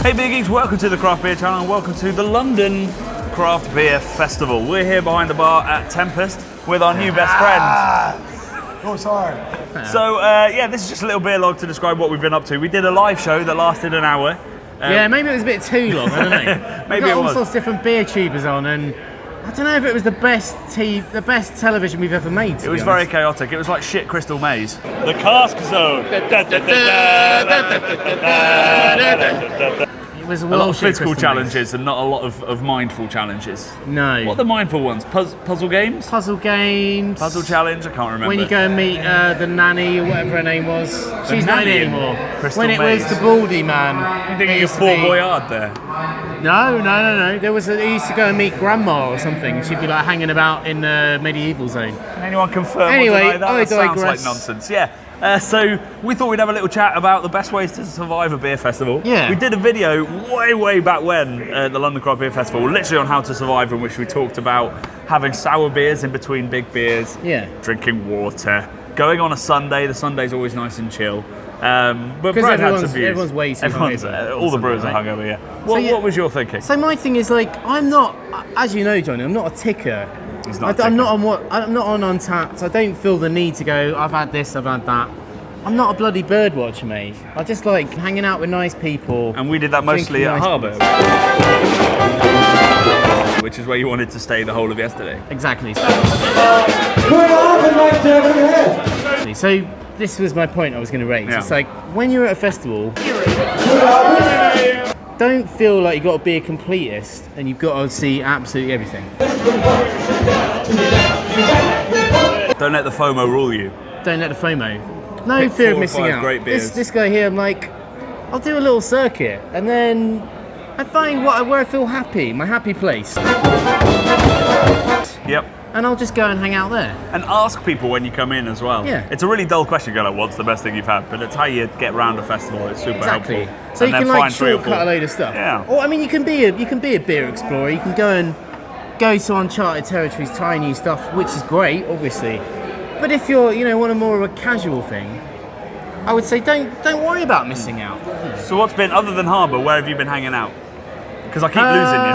Hey Beer Geeks, welcome to the Craft Beer Channel and welcome to the London Craft Beer Festival. We're here behind the bar at Tempest with our new best friend. Oh, sorry. So, this is just a little beer log to describe what we've been up to. We did a live show that lasted an hour. Yeah, maybe it was a bit too long, I don't know. Maybe we got it all was. sorts of different beer tubers on, and I don't know if it was the best television we've ever made. It was very chaotic. It was like shit Crystal Maze. The Cask Zone. It was A lot of physical challenges and not a lot of mindful challenges. No. What are the mindful ones? Puzzle games? Puzzle games. Puzzle challenge? I can't remember. When you go and meet the nanny or whatever her name was. She's not in it anymore. Crystal when it Maze. was the baldy man. You thinking of Fort Boyard there? No. There was he used to go and meet grandma or something. She'd be like hanging about in the medieval zone. Can anyone confirm Anyway, or deny that? I That sounds like digress. nonsense. Yeah. So we thought we'd have a little chat about the best ways to survive a beer festival. Yeah. We did a video way back when at the London Craft Beer Festival, literally on how to survive, in which we talked about having sour beers in between big beers, Yeah. drinking water, going on a Sunday. The Sunday's always nice and chill. But Brad had some views. Everyone's way too hungover all the on brewers Sunday, are right? hungover, yeah. What was your thinking? So my thing is like, I'm not, as you know, Jonny, I'm not a ticker. He's not a I'm ticker. not on Untapped. I don't feel the need to go, I've had this, I've had that. I'm not a bloody bird watcher, mate. I just like hanging out with nice people. And we did that mostly at drinking Harbour, nice which is where you wanted to stay the whole of yesterday. Exactly. So this was my point I was going to raise. Yeah. It's like, when you're at a festival, don't feel like you've got to be a completist and you've got to see absolutely everything. Don't let the FOMO rule you. Don't let the FOMO. No Pick fear 4 of or missing 5 out. great beers. This guy here, I'm like, I'll do a little circuit and then I find where I feel happy, my happy place. Yep. And I'll just go and hang out there. And ask people when you come in as well. Yeah. It's a really dull question, go like, what's the best thing you've had? But it's how you get round a festival. It's super Exactly. helpful. So And you then can like find 3 or 4. shortcut a load of stuff. Yeah. Or I mean, you can be a beer explorer. You can go to uncharted territories, try new stuff, which is great, obviously. But if you're want a more of a casual thing, I would say don't worry about missing out. So what's been, other than Harbour, where have you been hanging out? Because I keep losing you.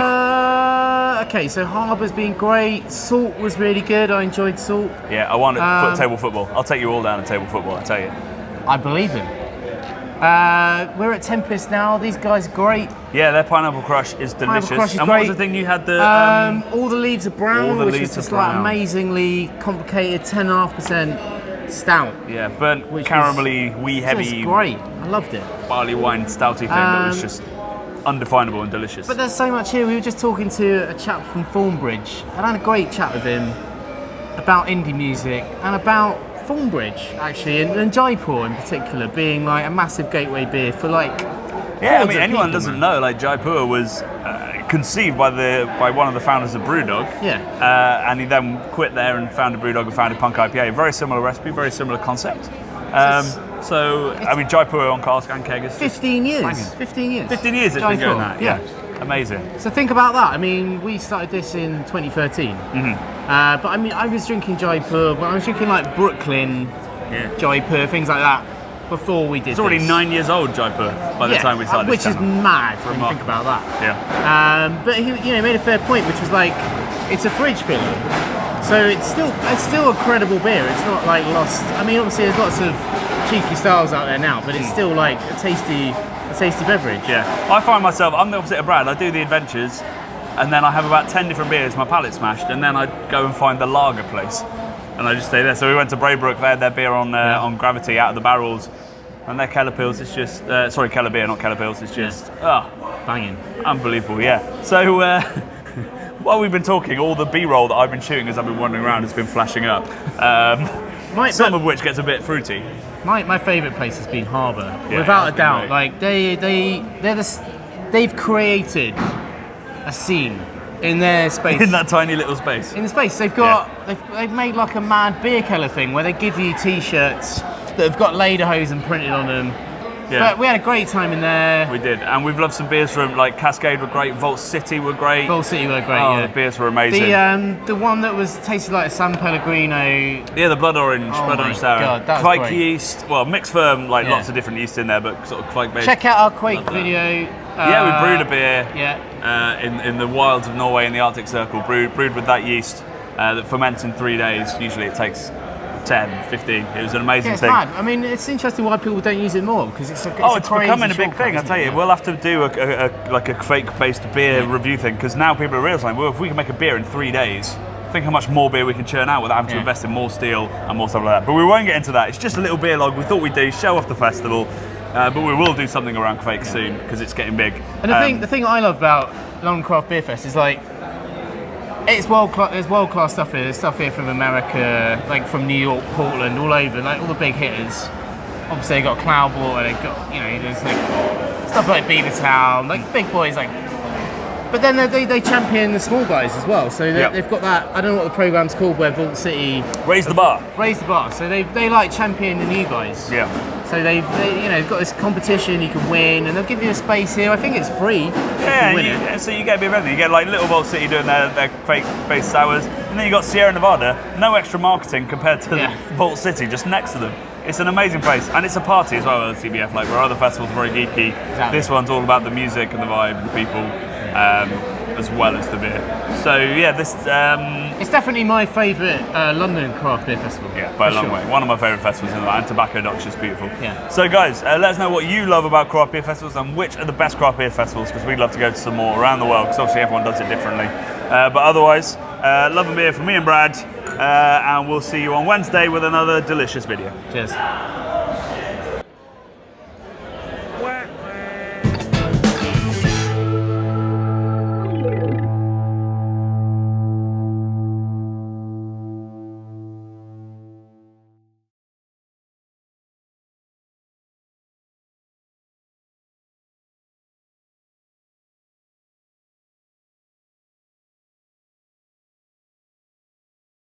Okay, so Harbour's been great. Salt was really good. I enjoyed Salt. Yeah, I want to put table football. I'll take you all down to table football, I tell you. I believe him. We're at Tempest now. These guys are great. Yeah, their Pineapple Crush is delicious. Crush is and what was great. the thing you had? The All the leaves are brown, All the which leaves was just are like brown. amazingly complicated, 10.5% stout. yeah, burnt Which caramelly, wee It was heavy great. I loved it. barley wine stouty thing that was just undefinable and delicious. But there's so much here. We were just talking to a chap from Thornbridge, and I had a great chat with him about indie music and about Thornbridge, actually, and Jaipur in particular, being like a massive gateway beer for like. Yeah, I hordes mean, of anyone people, doesn't man. know, like Jaipur was conceived by one of the founders of Brewdog. Yeah. And he then quit there and founded Brewdog and founded Punk IPA. Very similar recipe, very similar concept. I mean, Jaipur on cask and keg is 15 years. banging. 15 years. 15 years it's been Jaipur, going that, yeah. Amazing. So think about that. I mean, we started this in 2013. But I mean, I was drinking Jaipur, but I was drinking like Brooklyn, Jaipur, things like that, before we did It's already this. 9 years old, Jaipur, by the time we started which this is channel. mad when you Remarkable. think about that. Yeah. But he, made a fair point, which was like, it's a fridge filler, so it's still a credible beer. It's not like lost. I mean, obviously there's lots of cheeky styles out there now, but it's still like a tasty beverage. Yeah. I find myself, I'm the opposite of Brad. I do the adventures, and then I have about 10 different beers, my palate's smashed, and then I go and find the lager place, and I just stay there. So we went to Braybrook, they had their beer on Gravity out of the barrels, and their Keller Pils is just, sorry, Keller beer, not Keller Pils, it's just, Banging. unbelievable, yeah. So while we've been talking, all the B-roll that I've been shooting as I've been wandering around has been flashing up. Some of which gets a bit fruity. My favourite place has been Harbour, Yeah, without it's a doubt. been Like they've created a scene in their space. In that tiny little space. In the space, they've got they've made like a mad beer keller thing where they give you T-shirts that have got lederhosen printed on them. Yeah. But we had a great time in there. We did, and we've loved some beers from like Cascade were great, Vault City were great. Vault City were great. Oh, yeah. the beers were amazing. The one that was tasted like a San Pellegrino. Yeah, the blood orange my sour. God, that was Kvike great. yeast, well, mixed firm, like Yeah. lots of different yeast in there, but sort of Kvike based. Check out our Quake video. Yeah, we brewed a beer Yeah. in the wilds of Norway in the Arctic Circle, brewed with that yeast that ferments in 3 days. Usually it takes 10, 15. It was an amazing It's thing. mad. I mean, it's interesting why people don't use it more because it's It's becoming a big thing. I tell you, Yeah. we'll have to do a fake-based beer review thing because now people are realizing, well, if we can make a beer in 3 days, think how much more beer we can churn out without having to invest in more steel and more stuff like that. But we won't get into that. It's just a little beer log we thought we'd do, show off the festival. But we will do something around Quake soon because it's getting big. And the thing I love about London Craft Beer Fest is like it's world class. There's world class stuff here. There's stuff here from America, like from New York, Portland, all over. Like all the big hitters. Obviously, they got Cloudwater. They got there's like stuff like Beavertown, like big boys like. But then they champion the small guys as well. So they've got that. I don't know what the program's called, where Vault City raise the bar. Raise the bar. So they like champion the new guys. Yeah. So they've got this competition you can win, and they'll give you a space here. I think it's free. Yeah, and so you get a bit of everything. You get like Little Vault City doing their fake-based sours, and then you got Sierra Nevada, no extra marketing compared to Vault City, just next to them. It's an amazing place, and it's a party as well, LCBF. Like where other festivals are very geeky, this one's all about the music and the vibe and the people, as well as the beer. So yeah, this it's definitely my favourite London Craft Beer Festival. Yeah, by a long way. One of my favourite festivals in the and Tobacco Notch is beautiful. Yeah. So guys, let us know what you love about craft beer festivals and which are the best craft beer festivals, because we'd love to go to some more around the world, because obviously everyone does it differently. But otherwise, love and beer from me and Brad, and we'll see you on Wednesday with another delicious video. Cheers.